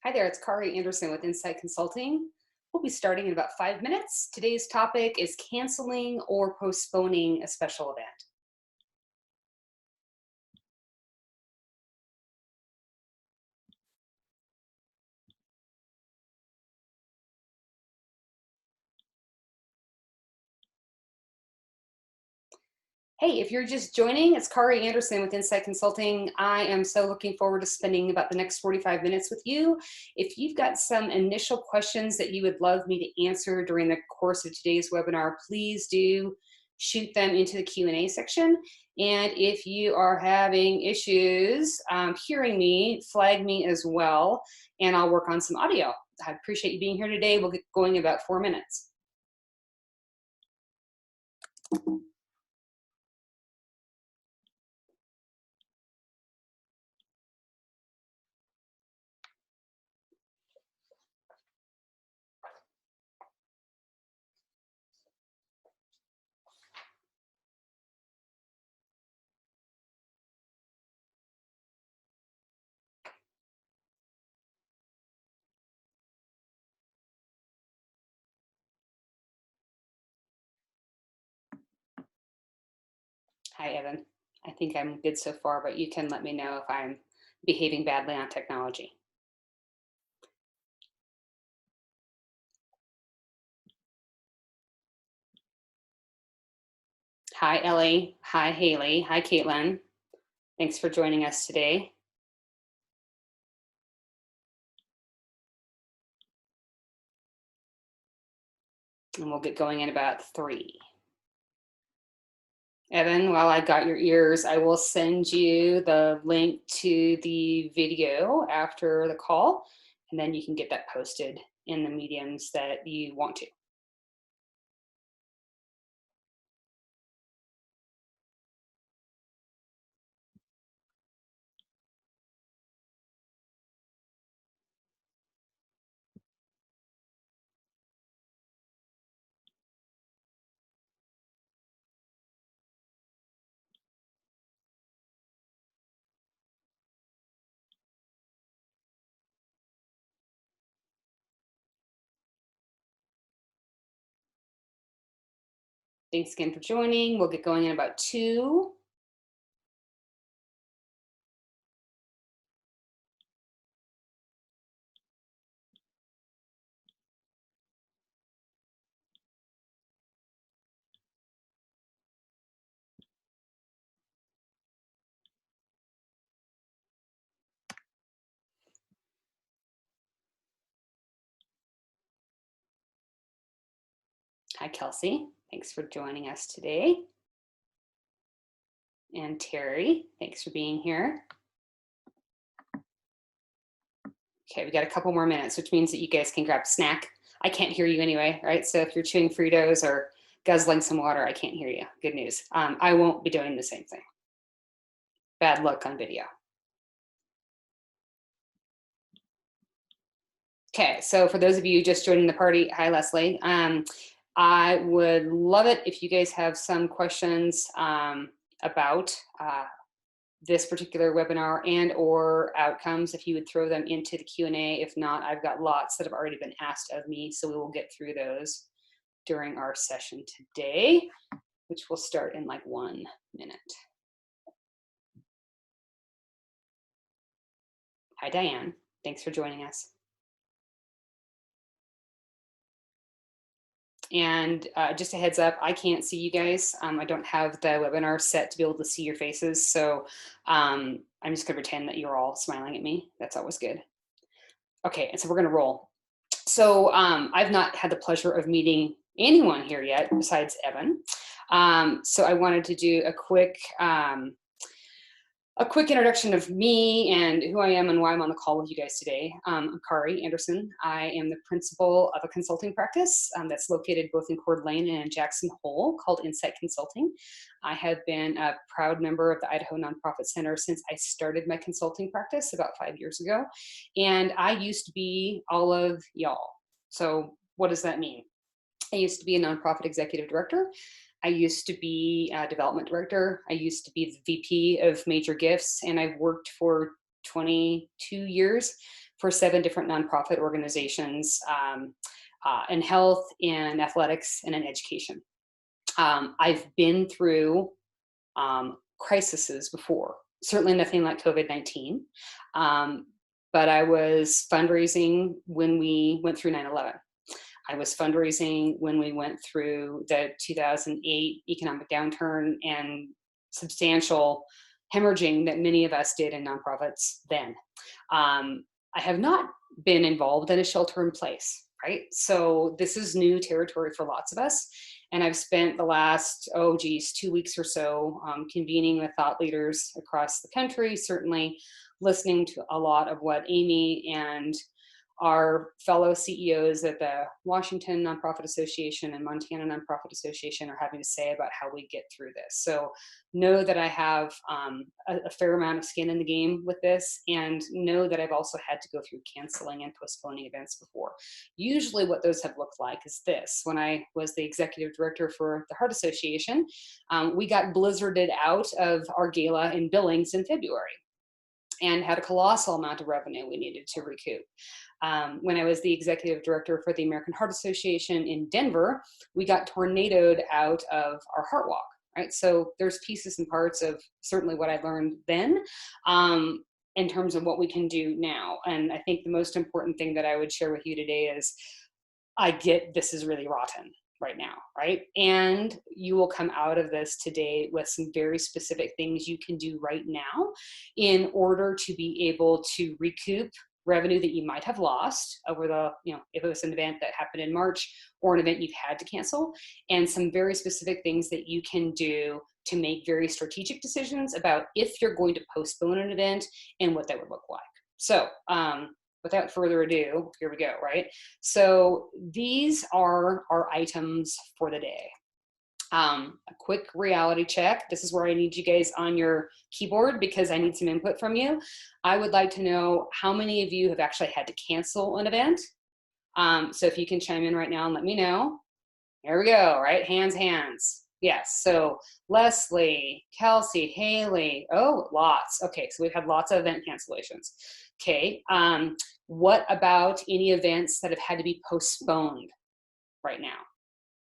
Hi there, it's Kari Anderson with Insight Consulting. We'll be starting in about 5 minutes. Today's topic is canceling or postponing a special event. Hey, if you're just joining, it's Kari Anderson with Insight Consulting. I am so looking forward to spending about the next 45 minutes with you. If you've got some initial questions that you would love me to answer during the course of today's webinar, please do shoot them into the Q&A section. And if you are having issues hearing me, flag me as well, and I'll work on some audio. I appreciate you being here today. We'll get going in about 4 minutes. Hi, Evan. I think I'm good so far, but you can let me know if I'm behaving badly on technology. Hi, Ellie. Hi, Haley. Hi, Caitlin. Thanks for joining us today. And we'll get going in about 3. Evan, while I got your ears, I will send you the link to the video after the call, and then you can get that posted in the mediums that you want to. Thanks again for joining. We'll get going in about 2. Hi, Kelsey. Thanks for joining us today. And Terry, thanks for being here. Okay, we got a couple more minutes, which means that you guys can grab a snack. I can't hear you anyway, right? So if you're chewing Fritos or guzzling some water, I can't hear you. Good news. I won't be doing the same thing. Bad luck on video. Okay, so for those of you just joining the party, hi Leslie. I would love it if you guys have some questions about this particular webinar and or outcomes, if you would throw them into the Q&A. If not, I've got lots that have already been asked of me, so we will get through those during our session today, which will start in like 1 minute. Hi, Diane. Thanks for joining us. And just a heads up, I can't see you guys. I don't have the webinar set to be able to see your faces. So I'm just gonna pretend that you're all smiling at me. That's always good. Okay, and so we're gonna roll. So I've not had the pleasure of meeting anyone here yet besides Evan. So I wanted to do a quick introduction of me and who I am and why I'm on the call with you guys today. I'm Kari Anderson. I am the principal of a consulting practice that's located both in Coeur d'Alene and in Jackson Hole called Insight Consulting. I have been a proud member of the Idaho Nonprofit Center since I started my consulting practice about 5 years ago. And I used to be all of y'all. So what does that mean? I used to be a nonprofit executive director. I used to be a development director. I used to be the VP of major gifts, and I've worked for 22 years for 7 different nonprofit organizations in health, in athletics, and in education. I've been through crises before, certainly nothing like COVID-19. Um, but I was fundraising when we went through 9/11. I was fundraising when we went through the 2008 economic downturn and substantial hemorrhaging that many of us did in nonprofits then. I have not been involved in a shelter in place, right? So this is new territory for lots of us. And I've spent the last, 2 weeks or so convening with thought leaders across the country, certainly listening to a lot of what Amy and our fellow CEOs at the Washington Nonprofit Association and Montana Nonprofit Association are having to say about how we get through this. So know that I have a fair amount of skin in the game with this, and know that I've also had to go through canceling and postponing events before. Usually what those have looked like is this. When I was the executive director for the Heart Association, we got blizzarded out of our gala in Billings in February and had a colossal amount of revenue we needed to recoup. When I was the executive director for the American Heart Association in Denver, we got tornadoed out of our Heart Walk, right? So there's pieces and parts of certainly what I learned then in terms of what we can do now. And I think the most important thing that I would share with you today is I get this is really rotten right now, right? And you will come out of this today with some very specific things you can do right now in order to be able to recoup revenue that you might have lost over the, if it was an event that happened in March or an event you've had to cancel, and some very specific things that you can do to make very strategic decisions about if you're going to postpone an event and what that would look like. So, without further ado, here we go, right? So these are our items for the day. A quick reality check. This is where I need you guys on your keyboard because I need some input from you. I would like to know how many of you have actually had to cancel an event. So if you can chime in right now and let me know. There we go, right? Hands. Yes, so Leslie, Kelsey, Haley, lots. Okay, so we've had lots of event cancellations. Okay, what about any events that have had to be postponed right now?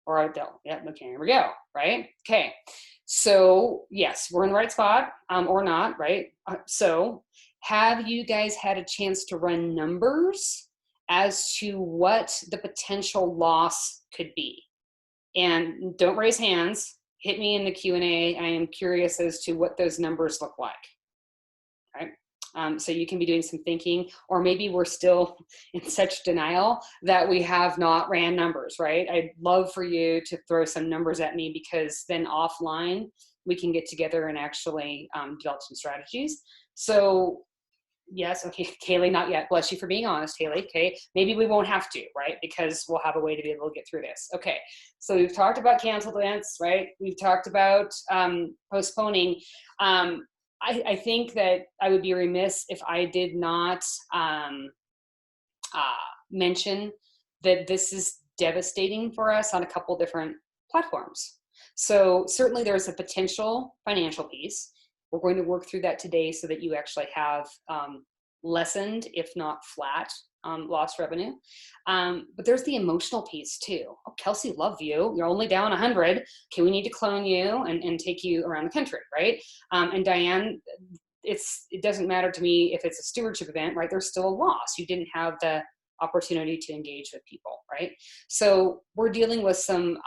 Or they'll, okay, here we go, right? Okay, so yes, we're in the right spot, or not, right? So have you guys had a chance to run numbers as to what the potential loss could be? And don't raise hands, hit me in the Q&A. I am curious as to what those numbers look like, right? So you can be doing some thinking, or maybe we're still in such denial that we have not ran numbers, right? I'd love for you to throw some numbers at me because then offline we can get together and actually develop some strategies. So yes, okay, Kaylee, not yet. Bless you for being honest, Haley. Okay, maybe we won't have to, right? Because we'll have a way to be able to get through this. Okay, so we've talked about canceled events, right? We've talked about postponing. I think that I would be remiss if I did not mention that this is devastating for us on a couple different platforms. So certainly there's a potential financial piece. We're going to work through that today so that you actually have lessened, if not flat, lost revenue. But there's the emotional piece too. Oh, Kelsey, love you. You're only down 100. Okay, we need to clone you and take you around the country, right? And Diane, it doesn't matter to me if it's a stewardship event, right? There's still a loss. You didn't have the opportunity to engage with people, right? So we're dealing with some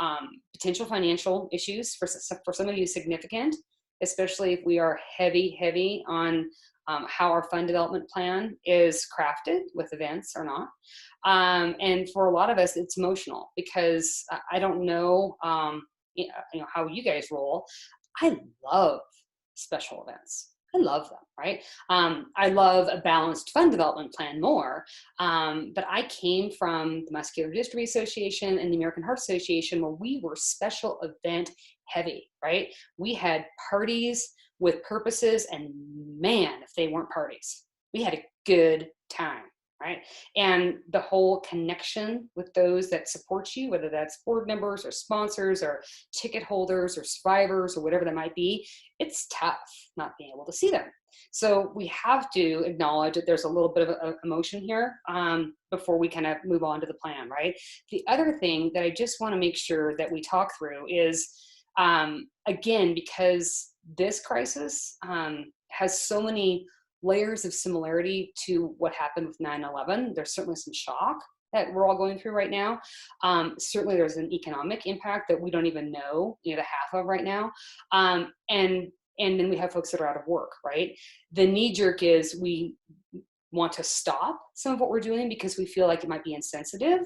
potential financial issues for some of you significant, especially if we are heavy on how our fund development plan is crafted with events or not. And for a lot of us, it's emotional because I don't know, how you guys roll. I love special events. I love them, right? I love a balanced fund development plan more, but I came from the Muscular Dystrophy Association and the American Heart Association where we were special event heavy, right? We had parties with purposes, and man, if they weren't parties, we had a good time, right? And the whole connection with those that support you, whether that's board members or sponsors or ticket holders or survivors or whatever that might be, it's tough not being able to see them. So we have to acknowledge that there's a little bit of emotion here before we kind of move on to the plan, right? The other thing that I just want to make sure that we talk through is, again, because this crisis has so many layers of similarity to what happened with 9/11. There's certainly some shock that we're all going through right now. Certainly there's an economic impact that we don't even know, the half of right now. And then we have folks that are out of work, right? The knee jerk is we want to stop some of what we're doing because we feel like it might be insensitive.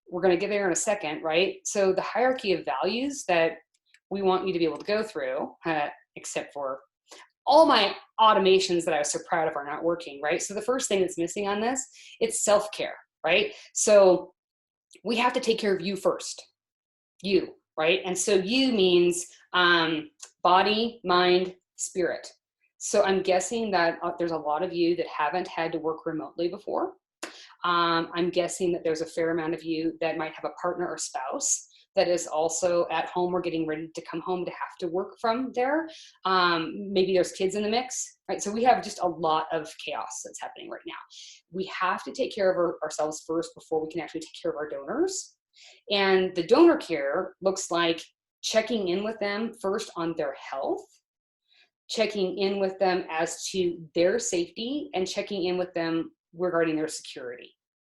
We're going to get there in a second, right? So the hierarchy of values that we want you to be able to go through, except for all my automations that I was so proud of are not working, right? So the first thing that's missing on this, it's self-care, right? So we have to take care of you first, you, right? And so you means body, mind, spirit. So I'm guessing that there's a lot of you that haven't had to work remotely before. I'm guessing that there's a fair amount of you that might have a partner or spouse that is also at home or getting ready to come home to have to work from there. Maybe there's kids in the mix, right? So we have just a lot of chaos that's happening right now. We have to take care of ourselves first before we can actually take care of our donors. And the donor care looks like checking in with them first on their health, checking in with them as to their safety, and checking in with them regarding their security,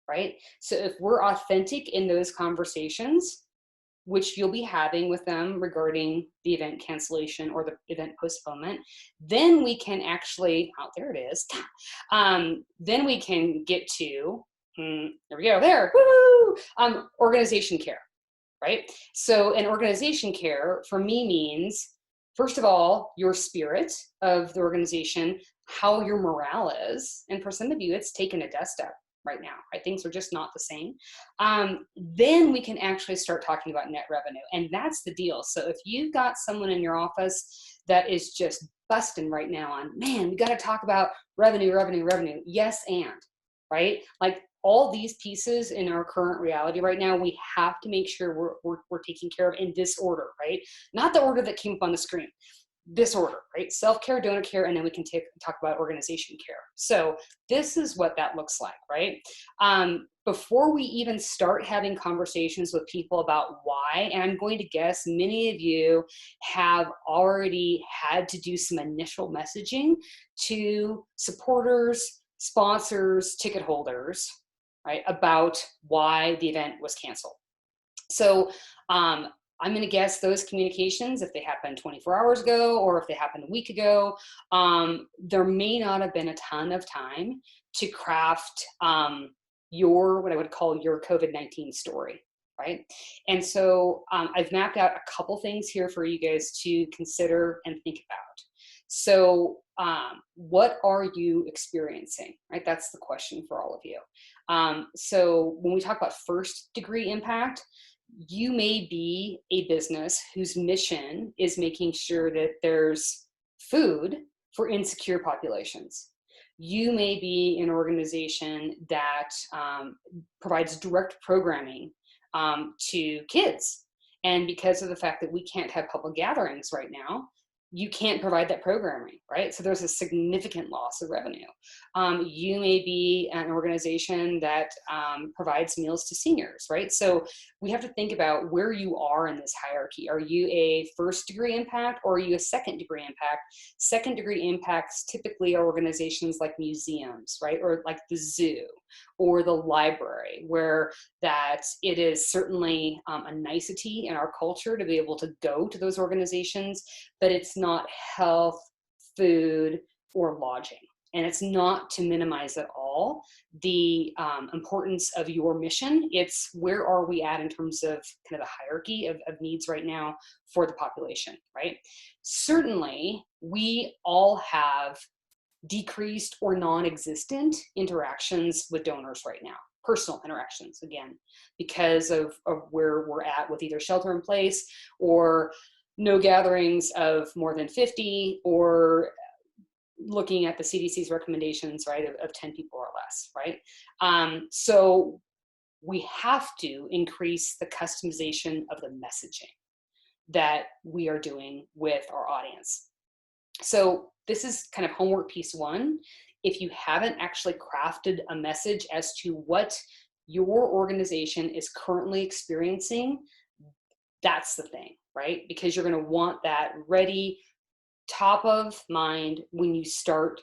right? So if we're authentic in those conversations, which you'll be having with them regarding the event cancellation or the event postponement, then we can actually, oh, there it is. Then we can get to, there we go, there, woo! Organization care, right? So an organization care for me means, first of all, your spirit of the organization, how your morale is. And for some of you, it's taken a dust up right now, right? Things are just not the same. Then we can actually start talking about net revenue. And that's the deal. So if you've got someone in your office that is just busting right now on, man, we got to talk about revenue, revenue, revenue. Yes, and, right? Like all these pieces in our current reality right now, we have to make sure we're taking care of in this order, right? Not the order that came up on the screen. This order, right? Self-care, donor care, and then we can talk about organization care. So this is what that looks like, right? Before we even start having conversations with people about why, and I'm going to guess many of you have already had to do some initial messaging to supporters, sponsors, ticket holders, right, about why the event was canceled. So I'm going to guess those communications, if they happened 24 hours ago or if they happened a week ago, there may not have been a ton of time to craft what I would call your COVID-19 story, right? And so I've mapped out a couple things here for you guys to consider and think about. So what are you experiencing, right? That's the question for all of you. So when we talk about first degree impact, you may be a business whose mission is making sure that there's food for insecure populations. You may be an organization that provides direct programming to kids. And because of the fact that we can't have public gatherings right now, you can't provide that programming, right? So there's a significant loss of revenue. You may be an organization that provides meals to seniors, right? So we have to think about where you are in this hierarchy. Are you a first degree impact or are you a second degree impact? Second degree impacts typically are organizations like museums, right? Or like the zoo or the library, where that it is certainly a nicety in our culture to be able to go to those organizations, but it's not health, food, or lodging. And it's not to minimize at all the importance of your mission. It's where are we at in terms of kind of the hierarchy of needs right now for the population, right? Certainly, we all have decreased or non-existent interactions with donors right now, personal interactions, again, because of where we're at with either shelter in place or no gatherings of more than 50 or looking at the CDC's recommendations, right, of 10 people or less, right? So we have to increase the customization of the messaging that we are doing with our audience. So this is kind of homework piece one. If you haven't actually crafted a message as to what your organization is currently experiencing, that's the thing, right? Because you're going to want that ready, top of mind when you start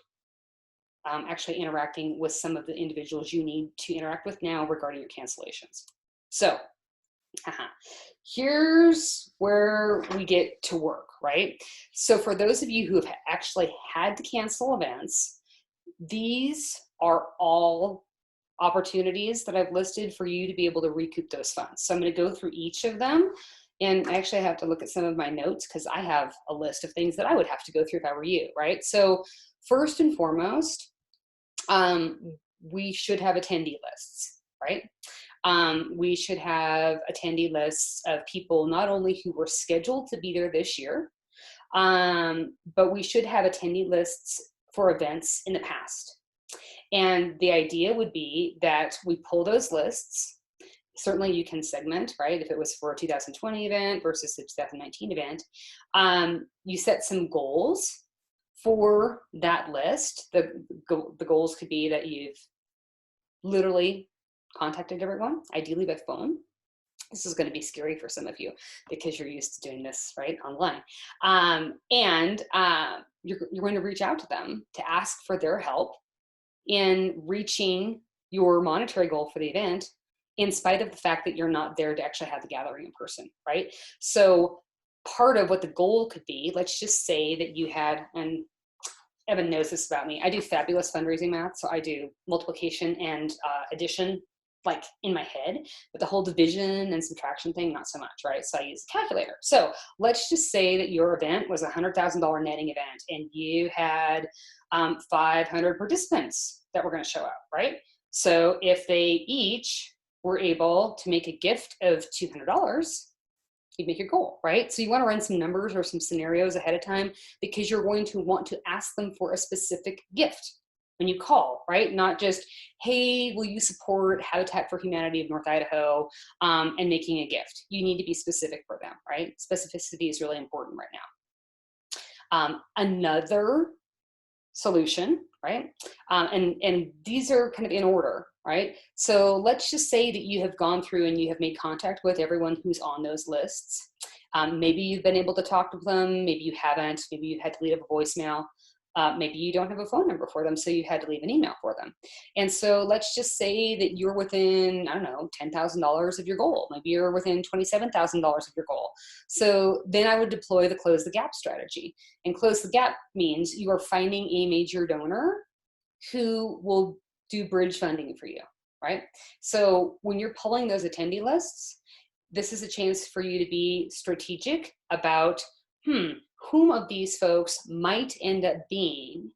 actually interacting with some of the individuals you need to interact with now regarding your cancellations. So here's where we get to work, right? So for those of you who have actually had to cancel events, these are all opportunities that I've listed for you to be able to recoup those funds. So I'm going to go through each of them. And I actually have to look at some of my notes because I have a list of things that I would have to go through if I were you, right? So first and foremost, we should have attendee lists, right? We should have attendee lists of people not only who were scheduled to be there this year, but we should have attendee lists for events in the past. And the idea would be that we pull those lists. Certainly you can segment, right? If it was for a 2020 event versus a 2019 event, you set some goals for that list. The goals could be that you've literally contacted everyone, ideally by phone. This is going to be scary for some of you because you're used to doing this, right, online. You're going to reach out to them to ask for their help in reaching your monetary goal for the event, in spite of the fact that you're not there to actually have the gathering in person, right? So part of what the goal could be, let's just say that you had, and Evan knows this about me, I do fabulous fundraising math, so I do multiplication and addition like in my head, but the whole division and subtraction thing, not so much, right? So I use a calculator. So let's just say that your event was a $100,000 netting event and you had 500 participants that were going to show up, right? So if they each were able to make a gift of $200, you'd make your goal, right? So you want to run some numbers or some scenarios ahead of time because you're going to want to ask them for a specific gift when you call, right? Not just, hey, will you support Habitat for Humanity of North Idaho and making a gift. You need to be specific for them, right? Specificity is really important right now. Another solution, right? And these are kind of in order, right? So let's just say that you have gone through and you have made contact with everyone who's on those lists. Maybe you've been able to talk to them, maybe you haven't, maybe you've had to leave a voicemail. Maybe you don't have a phone number for them, so you had to leave an email for them. And so let's just say that you're within, I don't know, $10,000 of your goal. Maybe you're within $27,000 of your goal. So then I would deploy the close the gap strategy. And close the gap means you are finding a major donor who will do bridge funding for you, right? So when you're pulling those attendee lists, this is a chance for you to be strategic about, whom of these folks might end up being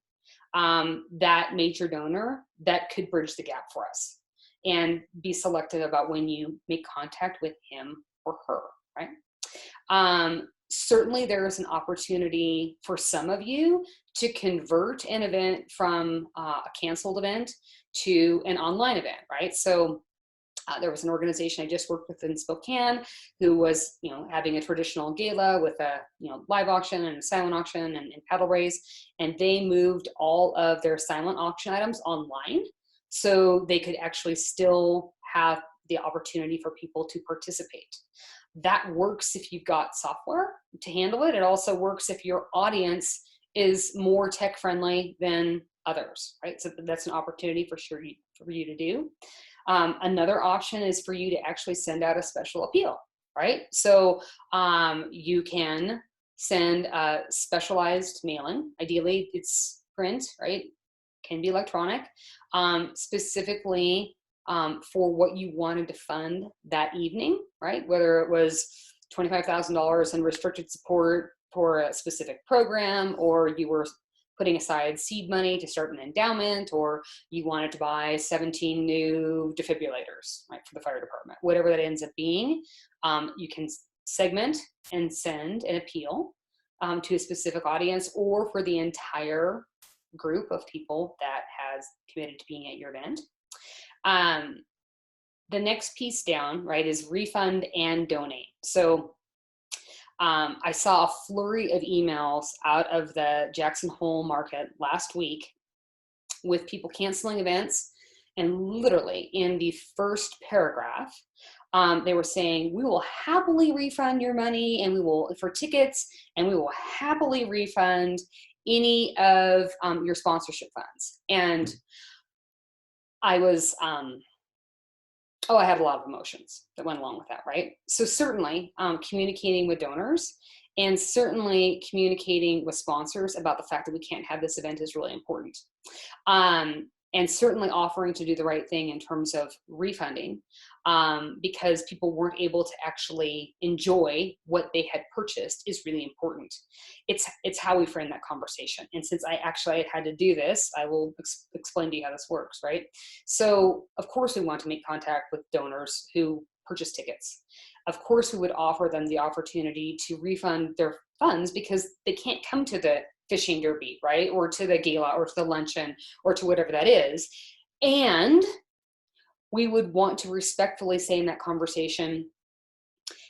that major donor that could bridge the gap for us, and be selective about when you make contact with him or her, right? Certainly there is an opportunity for some of you to convert an event from a canceled event to an online event, right? So there was an organization I just worked with in Spokane who was, having a traditional gala with a, live auction and a silent auction and paddle race, and they moved all of their silent auction items online so they could actually still have the opportunity for people to participate. That works if you've got software to handle it. It also works if your audience is more tech friendly than others, right? So that's an opportunity for sure for you to do. Another option is for you to actually send out a special appeal, right? So you can send a specialized mailing. Ideally, it's print, right? Can be electronic, specifically for what you wanted to fund that evening, right? Whether it was $25,000 in restricted support for a specific program, or you were putting aside seed money to start an endowment, or you wanted to buy 17 new defibrillators, right, for the fire department. Whatever that ends up being, you can segment and send an appeal to a specific audience or for the entire group of people that has committed to being at your event. The next piece down, right, is refund and donate. So I saw a flurry of emails out of the Jackson Hole market last week with people canceling events. And literally in the first paragraph, they were saying, we will happily refund your money and we will, for tickets, and we will happily refund any of your sponsorship funds. And I was, I had a lot of emotions that went along with that, right? So certainly communicating with donors and certainly communicating with sponsors about the fact that we can't have this event is really important. And certainly offering to do the right thing in terms of refunding, because people weren't able to actually enjoy what they had purchased is really important. It's how we frame that conversation. And since I actually had to do this, I will explain to you how this works, right? So of course we want to make contact with donors who purchase tickets. Of course we would offer them the opportunity to refund their funds because they can't come to the fishing derby, right? Or to the gala or to the luncheon or to whatever that is. And we would want to respectfully say in that conversation,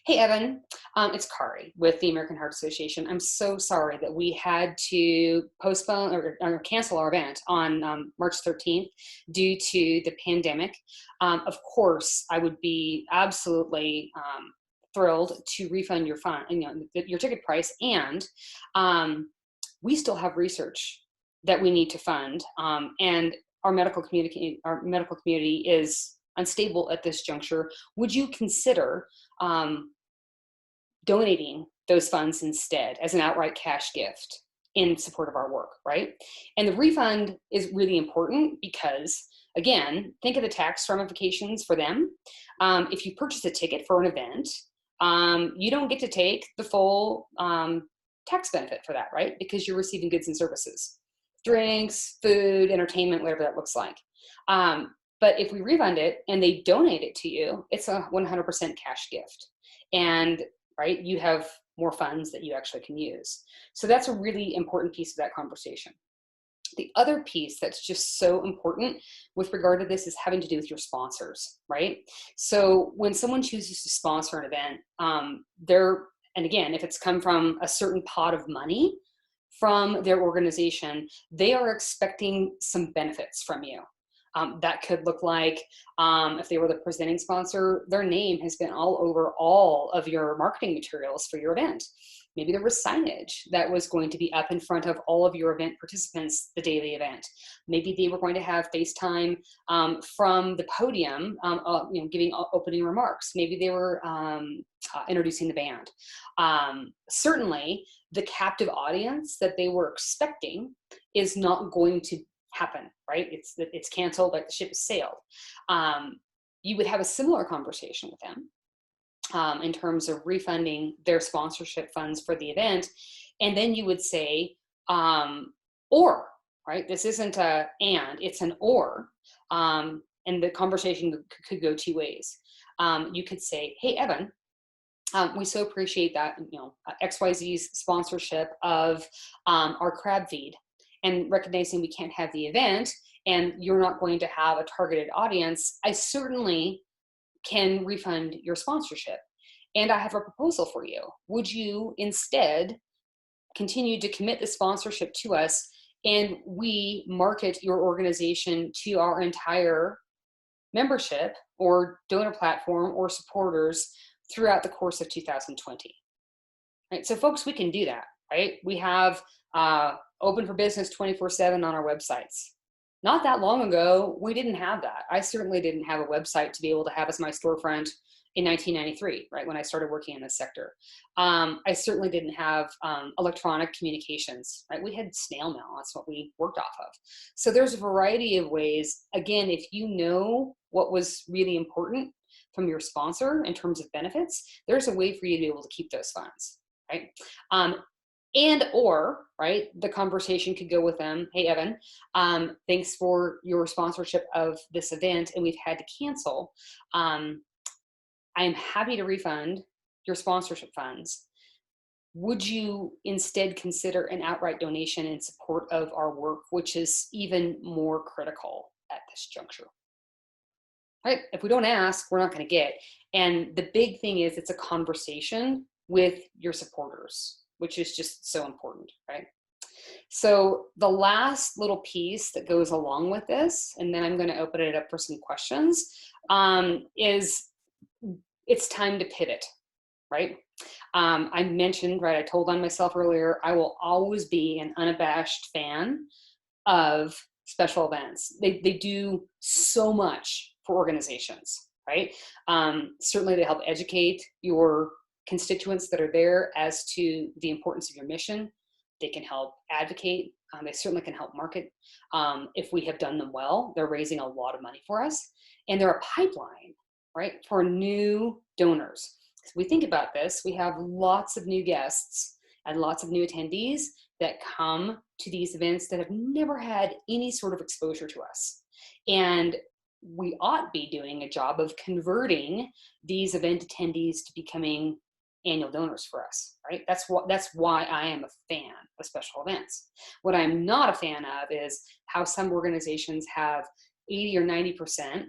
hey, Evan, it's Kari with the American Heart Association. I'm so sorry that we had to postpone or cancel our event on March 13th due to the pandemic. Of course, I would be absolutely thrilled to refund your fund, your ticket price, and we still have research that we need to fund, and our medical community is unstable at this juncture. Would you consider donating those funds instead as an outright cash gift in support of our work, right? And the refund is really important because, again, think of the tax ramifications for them. If you purchase a ticket for an event, you don't get to take the full tax benefit for that, right? Because you're receiving goods and services, drinks, food, entertainment, whatever that looks like. But if we refund it and they donate it to you, it's a 100% cash gift. And right, you have more funds that you actually can use. So that's a really important piece of that conversation. The other piece that's just so important with regard to this is having to do with your sponsors, right? So when someone chooses to sponsor an event, and again, if it's come from a certain pot of money from their organization, they are expecting some benefits from you. That could look like, if they were the presenting sponsor, their name has been all over all of your marketing materials for your event. Maybe there was signage that was going to be up in front of all of your event participants the day of the event. Maybe they were going to have FaceTime from the podium, giving opening remarks. Maybe they were introducing the band. Certainly, the captive audience that they were expecting is not going to happen, right? It's canceled, like the ship has sailed. You would have a similar conversation with them in terms of refunding their sponsorship funds for the event. And then you would say, or, right? This isn't a and, it's an or. And the conversation could go two ways. You could say, hey, Evan, we so appreciate that, XYZ's sponsorship of our crab feed, and recognizing we can't have the event and you're not going to have a targeted audience, I certainly can refund your sponsorship. And I have a proposal for you. Would you instead continue to commit the sponsorship to us and we market your organization to our entire membership or donor platform or supporters throughout the course of 2020? Right? So folks, we can do that, right? We have open for business 24/7 on our websites. Not that long ago, we didn't have that. I certainly didn't have a website to be able to have as my storefront in 1993, right, when I started working in this sector. I certainly didn't have electronic communications, right? We had snail mail. That's what we worked off of. So there's a variety of ways. Again, if you know what was really important from your sponsor in terms of benefits, there's a way for you to be able to keep those funds, right? And or, right, the conversation could go with them, hey, Evan, thanks for your sponsorship of this event and we've had to cancel. I'm happy to refund your sponsorship funds. would you instead consider an outright donation in support of our work, which is even more critical at this juncture? Right? If we don't ask, we're not going to get. And the big thing is it's a conversation with your supporters, which is just so important, right? So the last little piece that goes along with this, and then I'm going to open it up for some questions, is it's time to pivot, right? I mentioned, right, I told on myself earlier, I will always be an unabashed fan of special events. They do so much for organizations, right? Certainly they help educate your constituents that are there as to the importance of your mission. They can help advocate. They certainly can help market. If we have done them well, they're raising a lot of money for us. And they're a pipeline, right, for new donors. So we think about this, we have lots of new guests and lots of new attendees that come to these events that have never had any sort of exposure to us. And we ought be doing a job of converting these event attendees to becoming annual donors for us, right? That's why I am a fan of special events. What I'm not a fan of is how some organizations have 80 or 90%,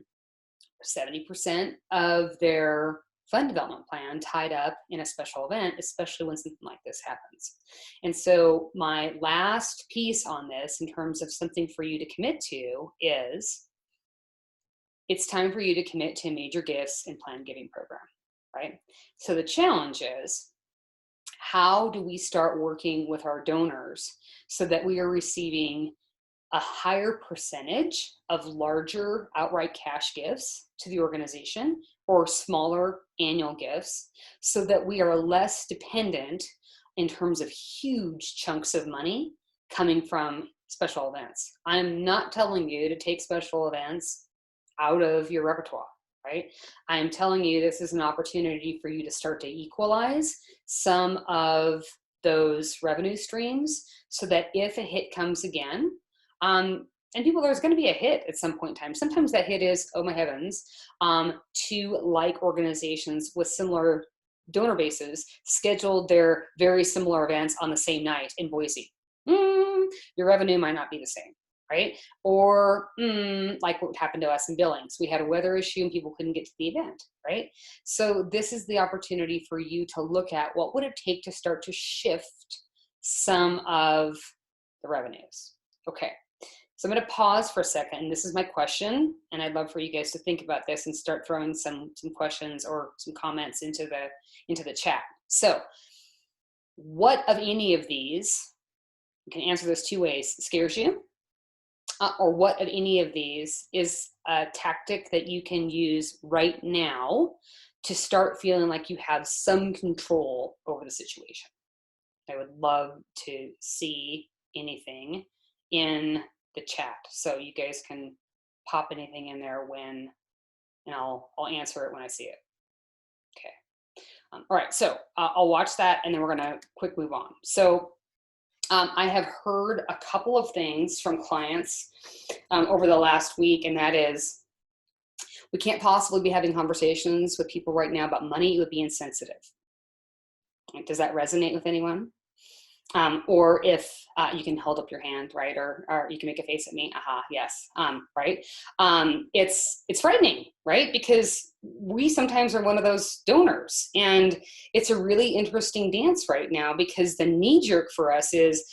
70% of their fund development plan tied up in a special event, especially when something like this happens. And so my last piece on this, in terms of something for you to commit to, is it's time for you to commit to a major gifts and planned giving program, right? So the challenge is, how do we start working with our donors so that we are receiving a higher percentage of larger outright cash gifts to the organization or smaller annual gifts, so that we are less dependent in terms of huge chunks of money coming from special events. I'm not telling you to take special events out of your repertoire, right? I'm telling you this is an opportunity for you to start to equalize some of those revenue streams so that if a hit comes again, and people, there's going to be a hit at some point in time. Sometimes that hit is, oh my heavens, two like organizations with similar donor bases scheduled their very similar events on the same night in Boise. Your revenue might not be the same, right? Or like what happened to us in Billings. We had a weather issue and people couldn't get to the event, right? So this is the opportunity for you to look at what would it take to start to shift some of the revenues. Okay. So I'm going to pause for a second. This is my question, and I'd love for you guys to think about this and start throwing some questions or some comments into the chat. So, what of any of these, you can answer this two ways, scares you, or what of any of these is a tactic that you can use right now to start feeling like you have some control over the situation? I would love to see anything in the chat, so you guys can pop anything in there when, and I'll answer it when I see it. Okay. All right, so I'll watch that and then we're gonna quick move on. So I have heard a couple of things from clients over the last week, and that is, we can't possibly be having conversations with people right now about money. It would be insensitive. Does that resonate with anyone? Or if you can hold up your hand, right? Or you can make a face at me. Aha, yes, right? It's frightening, right? Because we sometimes are one of those donors, and it's a really interesting dance right now, because the knee jerk for us is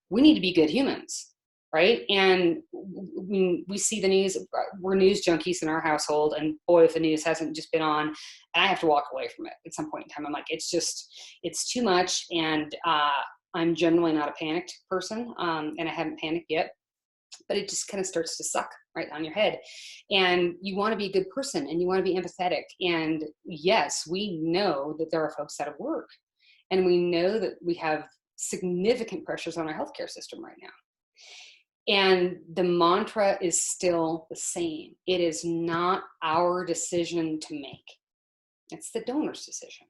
we need to be good humans, right? And we see the news, we're news junkies in our household, and boy, if the news hasn't just been on, and I have to walk away from it at some point in time. I'm like, it's too much, and I'm generally not a panicked person, and I haven't panicked yet, but it just kind of starts to suck right on your head. And you want to be a good person, and you want to be empathetic. And yes, we know that there are folks out of work, and we know that we have significant pressures on our healthcare system right now. And the mantra is still the same. It is not our decision to make. It's the donor's decision.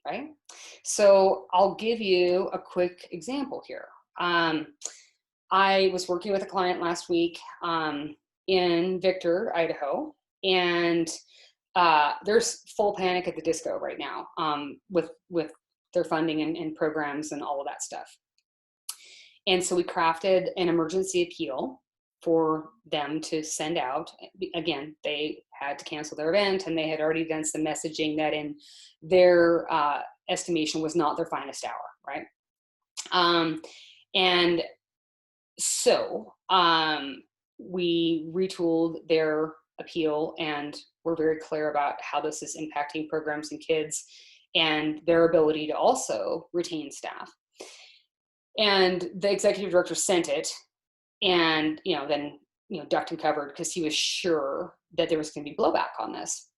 Right? So I'll give you a quick example here. I was working with a client last week in Victor, Idaho, and there's full panic at the disco right now with their funding and programs and all of that stuff. And so we crafted an emergency appeal for them to send out. Again, they had to cancel their event, and they had already done some messaging that in their estimation was not their finest hour, right? And so we retooled their appeal, and we're very clear about how this is impacting programs and kids and their ability to also retain staff. And the executive director sent it, and then ducked and covered because he was sure that there was going to be blowback on this.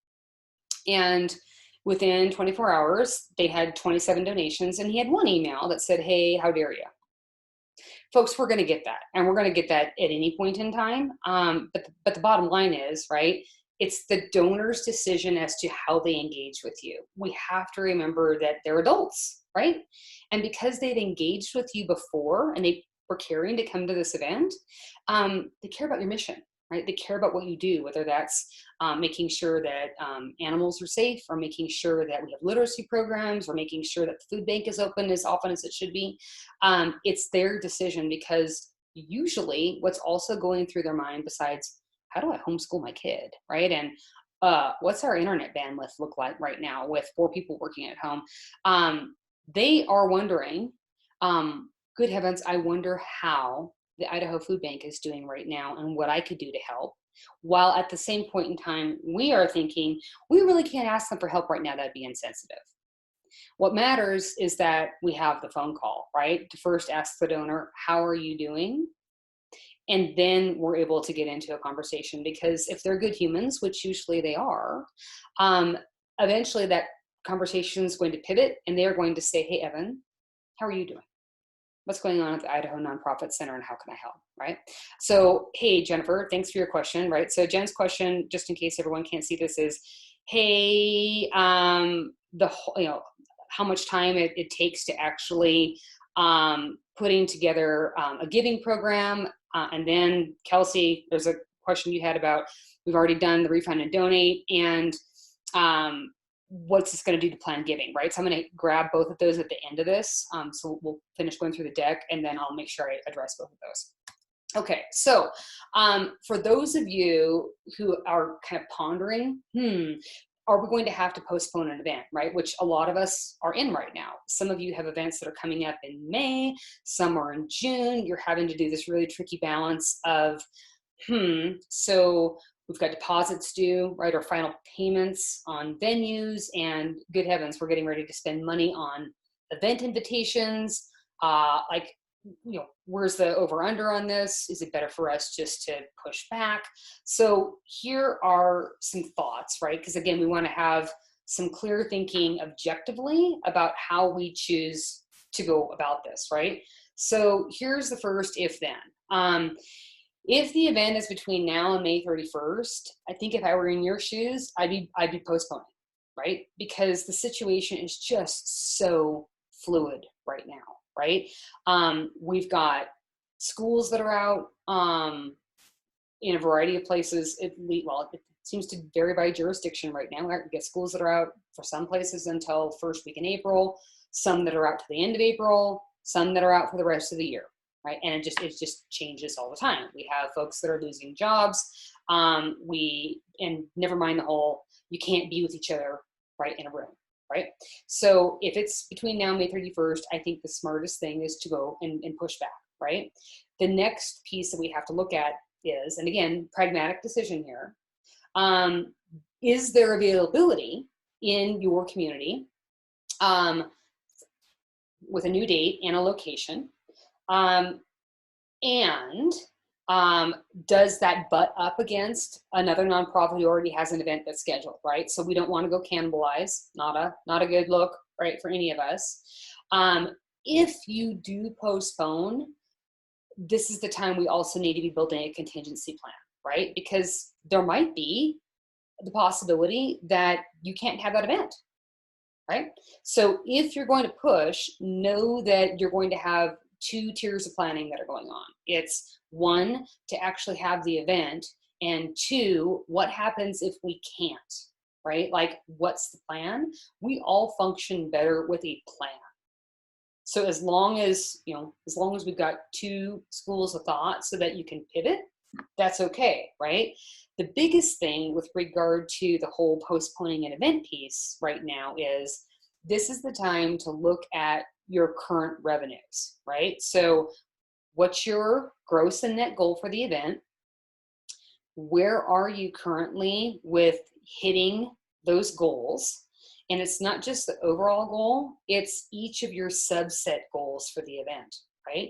And within 24 hours, they had 27 donations, and he had one email that said, "Hey, how dare you?" Folks, we're going to get that, and we're going to get that at any point in time. But the bottom line is, right, it's the donor's decision as to how they engage with you. We have to remember that they're adults, right? And because they've engaged with you before and they were caring to come to this event, they care about your mission, right? They care about what you do, whether that's making sure that animals are safe, or making sure that we have literacy programs, or making sure that the food bank is open as often as it should be. It's their decision, because usually what's also going through their mind besides, how do I homeschool my kid, right? And what's our internet bandwidth look like right now with 4 people working at home? They are wondering, good heavens, I wonder how the Idaho Food Bank is doing right now and what I could do to help. While at the same point in time, we are thinking, we really can't ask them for help right now. That'd be insensitive. What matters is that we have the phone call, right? To first ask the donor, how are you doing? And then we're able to get into a conversation, because if they're good humans, which usually they are, eventually that conversation is going to pivot, and they're going to say, "Hey, Evan, how are you doing? What's going on at the Idaho Nonprofit Center, and how can I help?" Right? So, hey, Jennifer, thanks for your question, right? So Jen's question, just in case everyone can't see this, is, hey, how much time it takes to actually putting together a giving program. And then Kelsey, there's a question you had about, we've already done the refund and donate, and what's this going to do to plan giving, right? So I'm going to grab both of those at the end of this. So we'll finish going through the deck, and then I'll make sure I address both of those. Okay, so for those of you who are kind of pondering, are we going to have to postpone an event, right? Which a lot of us are in right now. Some of you have events that are coming up in May, some are in June. You're having to do this really tricky balance of, so we've got deposits due, right? Or final payments on venues, and good heavens, we're getting ready to spend money on event invitations. Where's the over under on this? Is it better for us just to push back? So here are some thoughts, right? Because again, we want to have some clear thinking objectively about how we choose to go about this, right? So here's the first if then. If the event is between now and May 31st, I think if I were in your shoes, I'd be postponing, right? Because the situation is just so fluid right now, right? We've got schools that are out in a variety of places. It seems to vary by jurisdiction right now. We get schools that are out for some places until first week in April, some that are out to the end of April, some that are out for the rest of the year. Right, and it just changes all the time. We have folks that are losing jobs. And never mind the whole, you can't be with each other, right, in a room, right? So if it's between now and May 31st, I think the smartest thing is to go and push back, right? The next piece that we have to look at is, and again, pragmatic decision here, is there availability in your community with a new date and a location? Does that butt up against another nonprofit who already has an event that's scheduled, right? So we don't want to go cannibalize, not a good look, right, for any of us. If you do postpone, this is the time we also need to be building a contingency plan, right? Because there might be the possibility that you can't have that event, right? So if you're going to push, know that you're going to have 2 tiers of planning that are going on. It's 1, to actually have the event, and 2, what happens if we can't, right? Like, what's the plan? We all function better with a plan. So as long as, as long as we've got two schools of thought so that you can pivot, that's okay, right? The biggest thing with regard to the whole postponing an event piece right now is this is the time to look at your current revenues, right? So what's your gross and net goal for the event? Where are you currently with hitting those goals? And it's not just the overall goal, it's each of your subset goals for the event, right?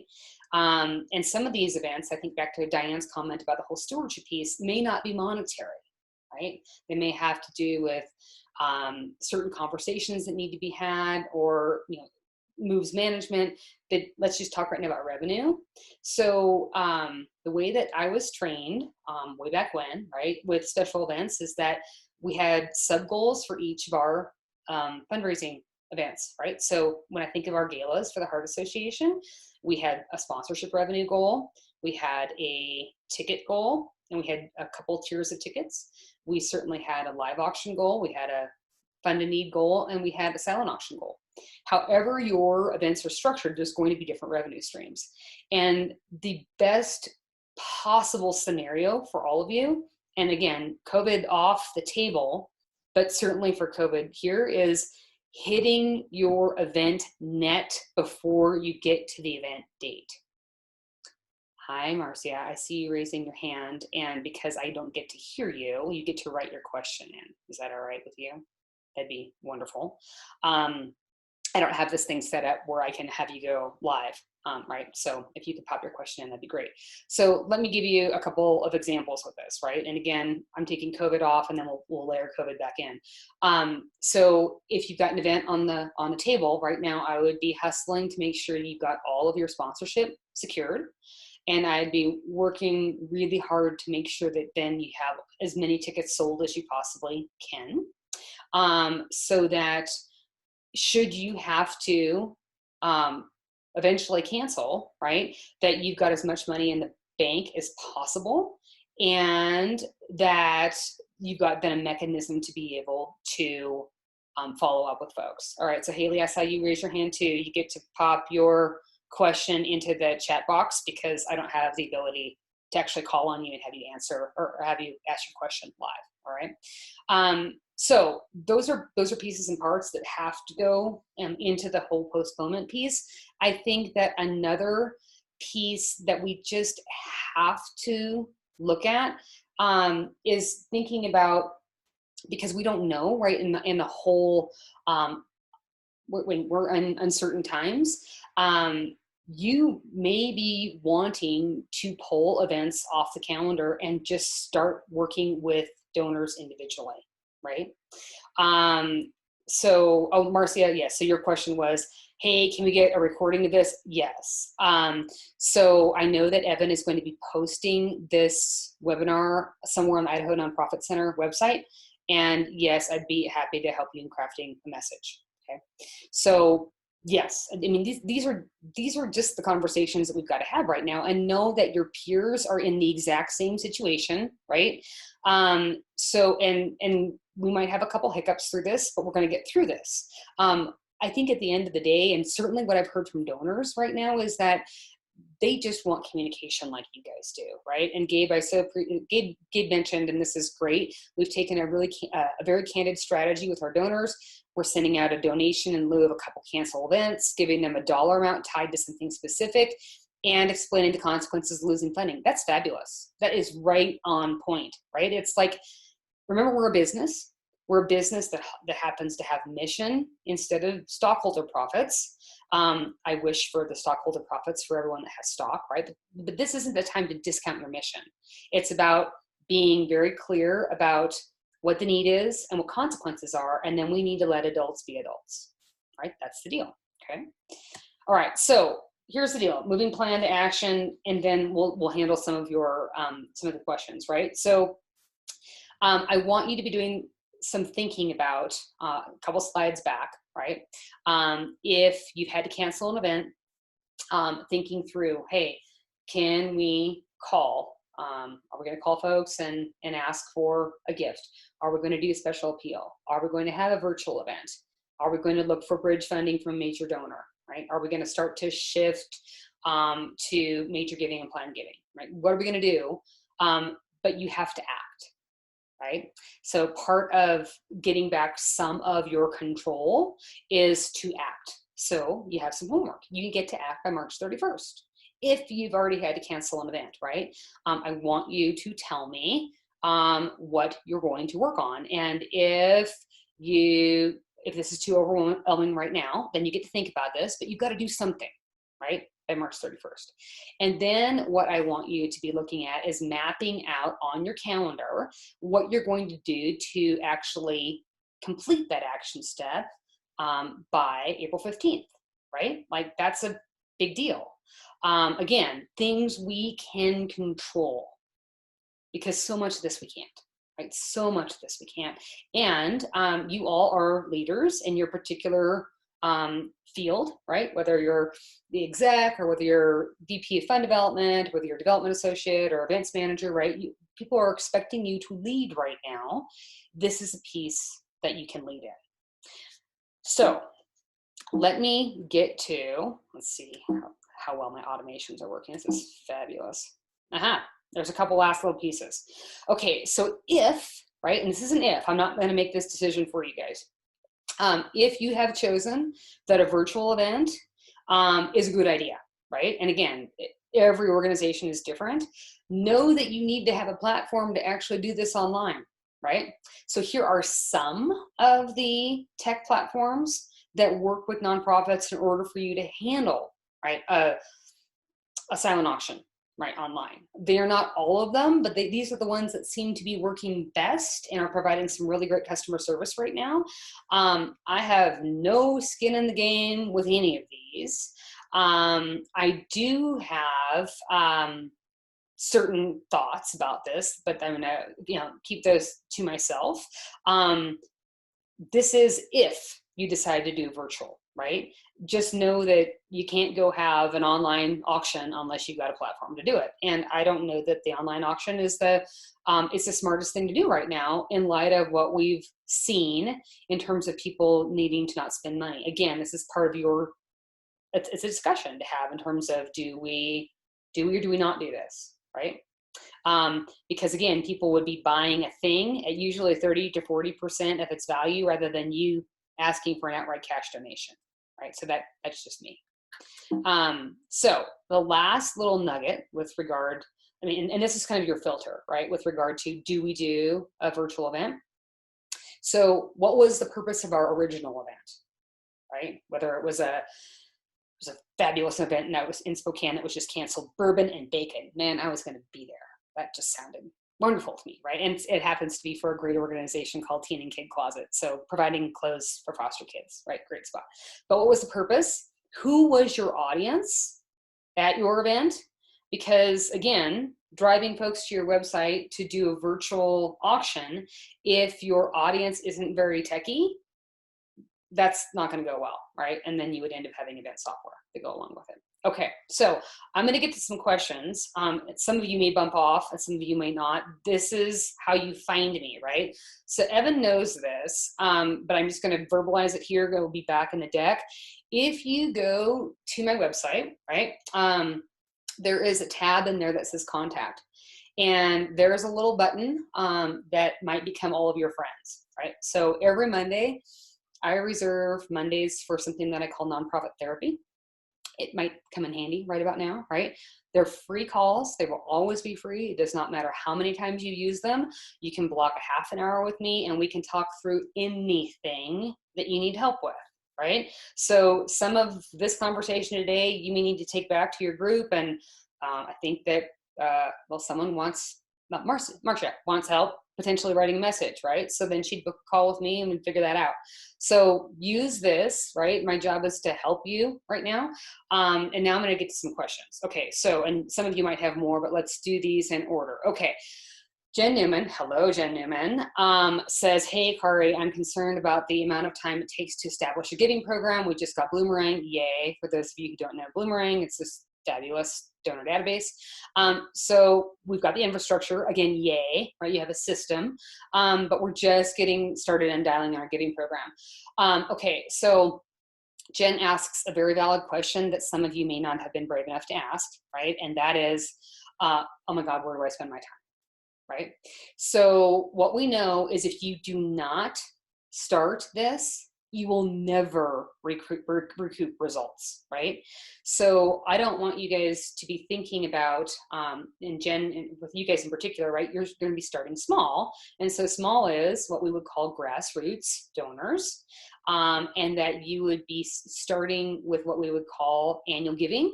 And some of these events, I think back to Diane's comment about the whole stewardship piece, may not be monetary, right? They may have to do with certain conversations that need to be had, or moves management. That, let's just talk right now about revenue. So the way that I was trained way back when, right, with special events, is that we had sub goals for each of our fundraising events, right? So when I think of our galas for the Heart Association, we had a sponsorship revenue goal, we had a ticket goal, and we had a couple tiers of tickets. We certainly had a live auction goal, we had a fund a need goal, and we had a silent auction goal. However your events are structured, there's going to be different revenue streams. And the best possible scenario for all of you, and again, COVID off the table, but certainly for COVID here, is hitting your event net before you get to the event date. Hi, Marcia, I see you raising your hand, and because I don't get to hear you, you get to write your question in. Is that all right with you? That'd be wonderful. I don't have this thing set up where I can have you go live, right? So if you could pop your question in, that'd be great. So let me give you a couple of examples with this, right? And again, I'm taking COVID off, and then we'll layer COVID back in. So if you've got an event on the table right now, I would be hustling to make sure you've got all of your sponsorship secured. And I'd be working really hard to make sure that then you have as many tickets sold as you possibly can. So that should you have to eventually cancel, right, that you've got as much money in the bank as possible, and that you've got then a mechanism to be able to follow up with folks. All right, so Haley, I saw you raise your hand too. You get to pop your question into the chat box, because I don't have the ability to actually call on you and have you answer or have you ask your question live. All right. So those are pieces and parts that have to go into the whole postponement piece. I think that another piece that we just have to look at is thinking about, because we don't know, right, in the whole when we're in uncertain times, you may be wanting to pull events off the calendar and just start working with donors individually, right? So, oh, Marcia, yes. So your question was, hey, can we get a recording of this? Yes. So I know that Evan is going to be posting this webinar somewhere on the Idaho Nonprofit Center website. And yes, I'd be happy to help you in crafting a message. Okay. So yes, I mean, these are just the conversations that we've got to have right now, and know that your peers are in the exact same situation, right? So, and we might have a couple hiccups through this, but we're going to get through this. I think at the end of the day, and certainly what I've heard from donors right now, is that they just want communication like you guys do, right? And Gabe, Gabe mentioned, and this is great, we've taken a very candid strategy with our donors. We're sending out a donation in lieu of a couple cancel events, giving them a dollar amount tied to something specific, and explaining the consequences of losing funding. That's fabulous. That is right on point, right? It's like, remember, we're a business. We're a business that happens to have mission instead of stockholder profits. I wish for the stockholder profits for everyone that has stock, right? But this isn't the time to discount your mission. It's about being very clear about what the need is and what consequences are, and then we need to let adults be adults, right? That's the deal, okay? All right, so here's the deal: moving plan to action, and then we'll handle some of your some of the questions, right? So I want you to be doing some thinking about a couple slides back, right? If you've had to cancel an event, thinking through, hey, can we call Are we going to call folks and ask for a gift? Are we going to do a special appeal? Are we going to have a virtual event? Are we going to look for bridge funding from a major donor, right? Are we going to start to shift to major giving and planned giving, right? What are we going to do? But you have to act, right? So part of getting back some of your control is to act. So you have some homework. You get to act by March 31st. If you've already had to cancel an event, right? I want you to tell me what you're going to work on. And if this is too overwhelming right now, then you get to think about this, but you've got to do something, right? By March 31st. And then what I want you to be looking at is mapping out on your calendar what you're going to do to actually complete that action step by April 15th, right? Like that's a big deal. Again, things we can control, because so much of this we can't, right? So much of this we can't. And you all are leaders in your particular field, right? Whether you're the exec or whether you're VP of fund development, whether you're development associate or events manager, right? People are expecting you to lead right now. This is a piece that you can lead in. So let me get to, let's see how well my automations are working. This is fabulous. There's a couple last little pieces. Okay, so if, right, and this is an if, I'm not going to make this decision for you guys. If you have chosen that a virtual event is a good idea, right? And again, every organization is different. Know that you need to have a platform to actually do this online, right? So here are some of the tech platforms that work with nonprofits in order for you to handle, right, a silent auction, right, online. They are not all of them, but these are the ones that seem to be working best and are providing some really great customer service right now. I have no skin in the game with any of these. I do have certain thoughts about this, but I'm gonna keep those to myself. This is if you decide to do virtual, right? Just know that you can't go have an online auction unless you've got a platform to do it. And I don't know that the online auction is the smartest thing to do right now in light of what we've seen in terms of people needing to not spend money. Again, this is part of it's a discussion to have in terms of do we or do we not do this, right? Because again, people would be buying a thing at usually 30 to 40% of its value rather than you asking for an outright cash donation, right? So that's just me. So the last little nugget with regard, and this is kind of your filter, right? With regard to, do we do a virtual event? So what was the purpose of our original event, right? Whether it was a fabulous event and that was in Spokane that was just canceled, bourbon and bacon. Man, I was going to be there. That just sounded wonderful to me, right? And it happens to be for a great organization called Teen and Kid Closet. So providing clothes for foster kids, right? Great spot. But what was the purpose? Who was your audience at your event? Because again, driving folks to your website to do a virtual auction, if your audience isn't very techie, that's not going to go well, right? And then you would end up having event software to go along with it. Okay, so I'm going to get to some questions. Some of you may bump off and some of you may not. This is how you find me, right? So Evan knows this, but I'm just going to verbalize it here. It will be back in the deck. If you go to my website, right, there is a tab in there that says contact. And there's a little button that might become all of your friends, right? So every Monday, I reserve Mondays for something that I call nonprofit therapy. It might come in handy right about now, right? They're free calls. They will always be free. It does not matter how many times you use them. You can block a half an hour with me and we can talk through anything that you need help with, right? So some of this conversation today, you may need to take back to your group. And I think that, someone wants, Marcia wants help potentially writing a message, right? So then she'd book a call with me and we'd figure that out. So use this, right? My job is to help you right now. And now I'm going to get to some questions. Okay, so, and some of you might have more, but let's do these in order. Okay. Jen Newman, hello Jen Newman, says, hey Kari, I'm concerned about the amount of time it takes to establish a giving program. We just got Bloomerang, yay. For those of you who don't know Bloomerang, it's this fabulous donor database. So we've got the infrastructure, again, yay, right? You have a system, but we're just getting started on dialing in our giving program. Okay, so Jen asks a very valid question that some of you may not have been brave enough to ask, right? And that is, oh my God, where do I spend my time, right? So what we know is if you do not start this, you will never recoup results, right? So I don't want you guys to be thinking about, and Jen, and with you guys in particular, right? You're going to be starting small. And so small is what we would call grassroots donors. And that you would be starting with what we would call annual giving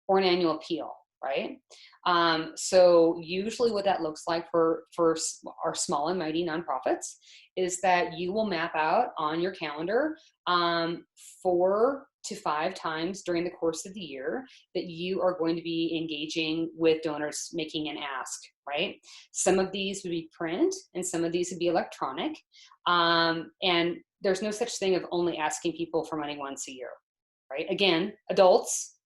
or an annual appeal, right? So usually what that looks like for our small and mighty nonprofits is that you will map out on your calendar 4 to 5 times during the course of the year that you are going to be engaging with donors making an ask, right? Some of these would be print and some of these would be electronic. And there's no such thing of only asking people for money once a year, right? Again, adults,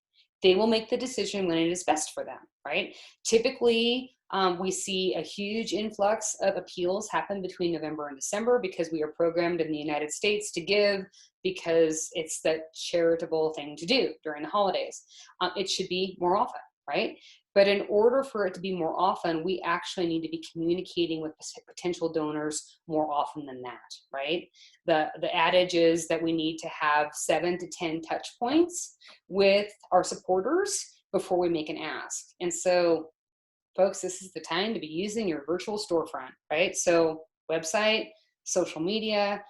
they will make the decision when it is best for them, right? Typically, we see a huge influx of appeals happen between November and December because we are programmed in the United States to give because it's the charitable thing to do during the holidays. It should be more often, right? But in order for it to be more often, we actually need to be communicating with potential donors more often than that, right? The adage is that we need to have 7 to 10 touch points with our supporters before we make an ask. And so, folks, this is the time to be using your virtual storefront, right? So website, social media,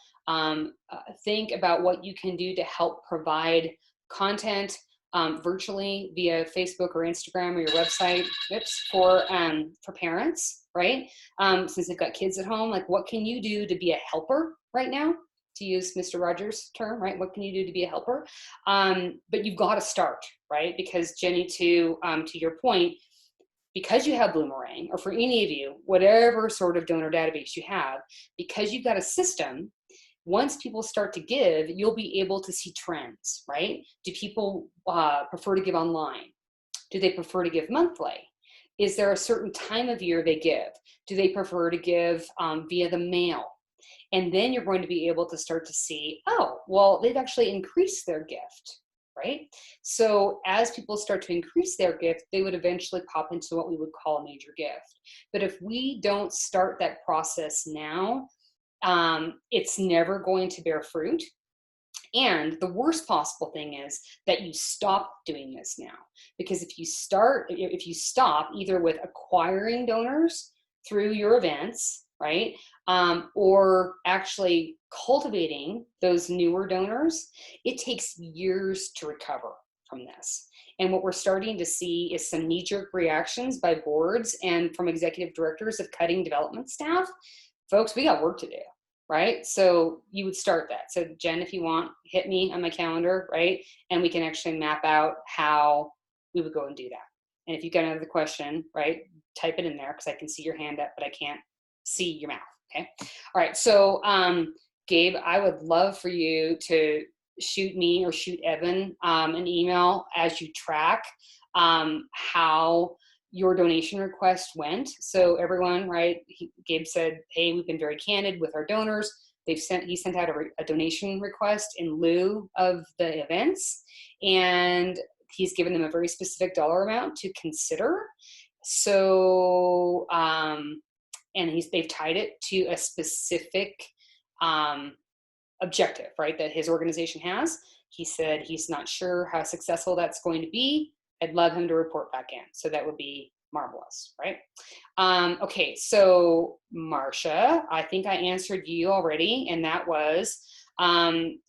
think about what you can do to help provide content virtually via Facebook or Instagram or your website, for parents, right? Since they've got kids at home, like what can you do to be a helper right now? To use Mr. Rogers' term, right? What can you do to be a helper? But you've got to start, right? Because Jenny, to your point, because you have Bloomerang, or for any of you, whatever sort of donor database you have, because you've got a system, once people start to give, you'll be able to see trends, right? Do people prefer to give online? Do they prefer to give monthly? Is there a certain time of year they give? Do they prefer to give via the mail? And then you're going to be able to start to see, oh, well, they've actually increased their gift, right? So as people start to increase their gift, they would eventually pop into what we would call a major gift. But if we don't start that process now, it's never going to bear fruit. And the worst possible thing is that you stop doing this now. Because if you stop either with acquiring donors through your events, right? Or actually cultivating those newer donors, it takes years to recover from this. And what we're starting to see is some knee-jerk reactions by boards and from executive directors of cutting development staff. Folks, we got work to do, right? So you would start that. So Jen, if you want, hit me on my calendar, right? And we can actually map out how we would go and do that. And if you've got another question, right, type it in there because I can see your hand up, but I can't see your mouth, okay? All right, so Gabe, I would love for you to shoot me or shoot Evan an email as you track how your donation request went. So everyone, right, Gabe said, hey, we've been very candid with our donors. He sent out a donation request in lieu of the events, and he's given them a very specific dollar amount to consider. So, and they've tied it to a specific objective, right, that his organization has. He said he's not sure how successful that's going to be. I'd love him to report back in. So that would be marvelous, right? Okay, so Marcia, I think I answered you already, and that was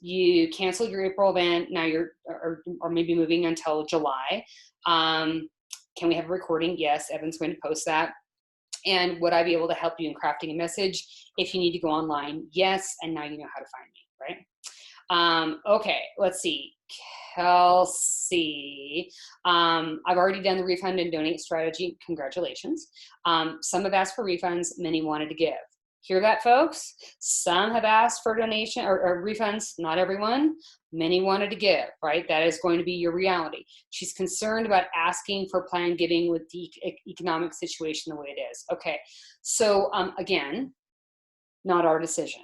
you canceled your April event. Now you're, or maybe moving until July. Can we have a recording? Yes, Evan's going to post that. And would I be able to help you in crafting a message if you need to go online? Yes, and now you know how to find me, right? Okay, let's see. Kelsey, I've already done the refund and donate strategy. Congratulations. Some have asked for refunds, many wanted to give. Hear that, folks? Some have asked for donation or refunds, not everyone. Many wanted to give, right? That is going to be your reality. She's concerned about asking for planned giving with the economic situation the way it is. Okay, so again, not our decision,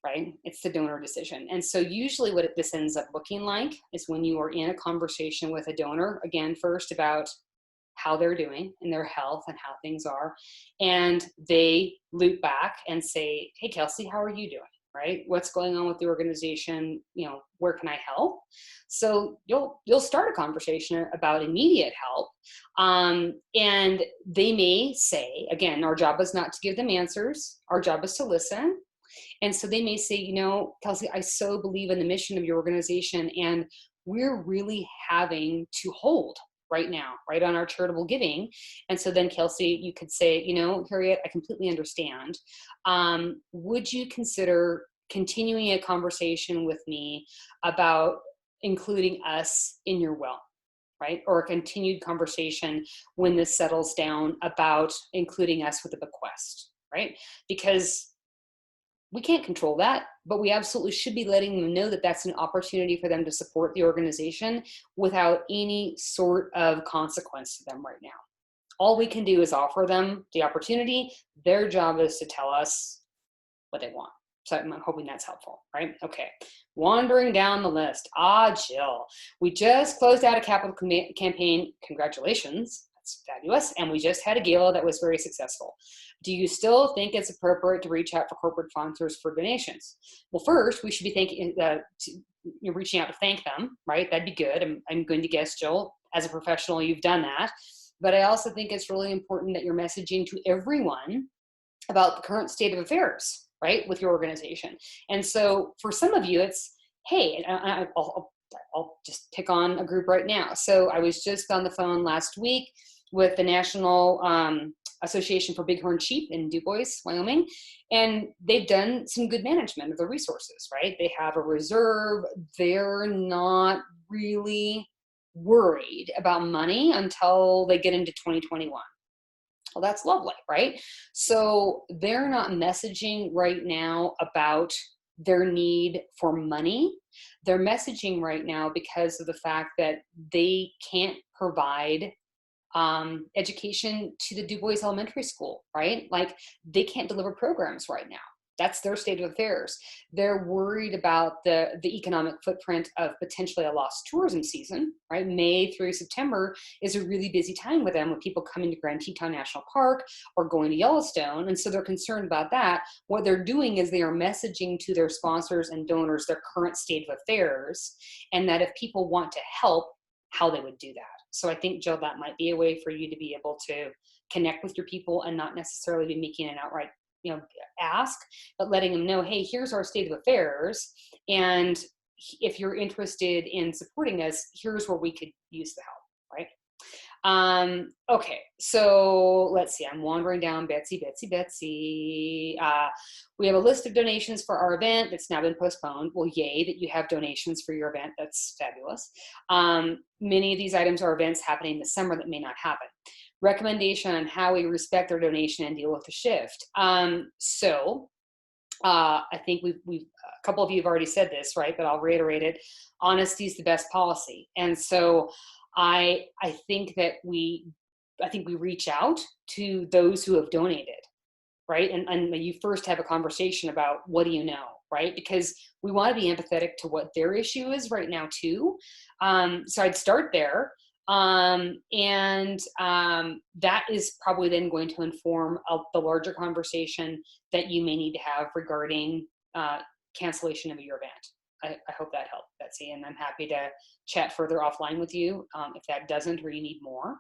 right? It's the donor decision. And so usually what this ends up looking like is when you are in a conversation with a donor, again, first about how they're doing and their health and how things are. And they loop back and say, hey, Kelsey, how are you doing? Right? What's going on with the organization? You know, where can I help? So you'll start a conversation about immediate help. And they may say, again, our job is not to give them answers. Our job is to listen. And so they may say, you know, Kelsey, I so believe in the mission of your organization, and we're really having to hold right now, right, on our charitable giving. And so then, Kelsey, you could say, you know, Harriet, I completely understand. Would you consider continuing a conversation with me about including us in your will? Right? Or a continued conversation when this settles down about including us with a bequest, right? Because we can't control that, but we absolutely should be letting them know that that's an opportunity for them to support the organization without any sort of consequence to them right now. All we can do is offer them the opportunity. Their job is to tell us what they want. So I'm hoping that's helpful, right? Okay, wandering down the list. Jill, we just closed out a capital campaign. Congratulations, that's fabulous. And we just had a gala that was very successful. Do you still think it's appropriate to reach out for corporate sponsors for donations? Well, first, we should be thinking you're reaching out to thank them, right? That'd be good. I'm going to guess, Jill, as a professional, you've done that. But I also think it's really important that you're messaging to everyone about the current state of affairs, right, with your organization. And so for some of you, it's, hey, and I'll just pick on a group right now. So I was just on the phone last week with the National Association for Bighorn Sheep in Du Bois, Wyoming, and they've done some good management of the resources, right? They have a reserve. They're not really worried about money until they get into 2021. Well, that's lovely, right? So they're not messaging right now about their need for money. They're messaging right now because of the fact that they can't provide education to the Du Bois Elementary School, right? Like they can't deliver programs right now. That's their state of affairs. They're worried about the economic footprint of potentially a lost tourism season, right? May through September is a really busy time with them with people coming to Grand Teton National Park or going to Yellowstone. And so they're concerned about that. What they're doing is they are messaging to their sponsors and donors their current state of affairs, and that if people want to help, how they would do that. So I think, Jill, that might be a way for you to be able to connect with your people and not necessarily be making an outright ask, but letting them know, hey, here's our state of affairs. And if you're interested in supporting us, here's where we could use the help, right? Okay, so let's see, I'm wandering down, Betsy. We have a list of donations for our event that's now been postponed. Well, yay that you have donations for your event. That's fabulous. Many of these items are events happening this summer that may not happen. Recommendation on how we respect their donation and deal with the shift. So I think we've a couple of you have already said this, right? But I'll reiterate it. Honesty is the best policy. And so I think we reach out to those who have donated, right? And you first have a conversation about what do you know, right? Because we want to be empathetic to what their issue is right now too. So I'd start there. That is probably then going to inform the larger conversation that you may need to have regarding cancellation of your event. I hope that helped, Betsy, and I'm happy to chat further offline with you if that doesn't or you need more.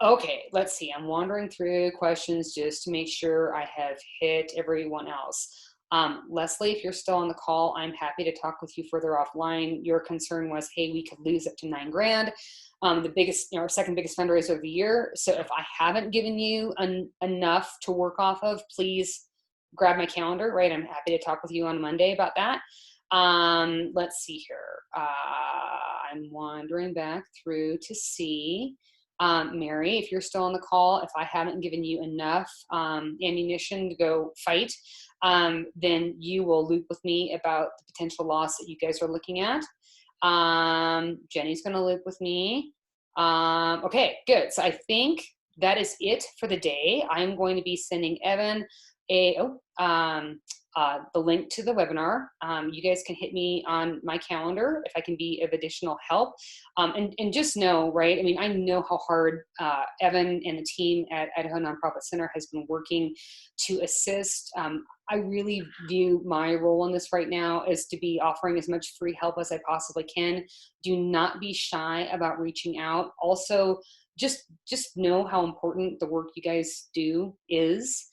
Okay, let's see. I'm wandering through questions just to make sure I have hit everyone else. Leslie, if you're still on the call, I'm happy to talk with you further offline. Your concern was, hey, we could lose up to $9 grand. The biggest, our second biggest fundraiser of the year. So if I haven't given you enough to work off of, please grab my calendar, right? I'm happy to talk with you on Monday about that. Let's see here. I'm wandering back through to see Mary, if you're still on the call, if I haven't given you enough ammunition to go fight, then you will loop with me about the potential loss that you guys are looking at. Jenny's going to loop with me. Okay, good. So I think that is it for the day. I'm going to be sending Evan the link to the webinar. You guys can hit me on my calendar if I can be of additional help. And just know, right, I mean, I know how hard Evan and the team at Idaho Nonprofit Center has been working to assist. I really view my role in this right now as to be offering as much free help as I possibly can. Do not be shy about reaching out. Also, just know how important the work you guys do is.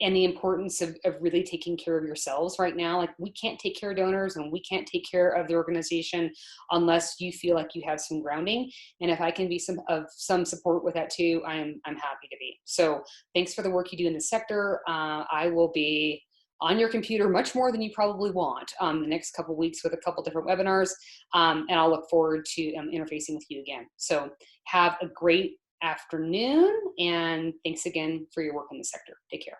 And the importance of really taking care of yourselves right now. Like, we can't take care of donors and we can't take care of the organization unless you feel like you have some grounding. And if I can be some support with that too, I'm happy to be. So thanks for the work you do in the sector. I will be on your computer much more than you probably want the next couple of weeks with a couple different webinars. And I'll look forward to interfacing with you again. So have a great afternoon, and thanks again for your work in the sector. Take care.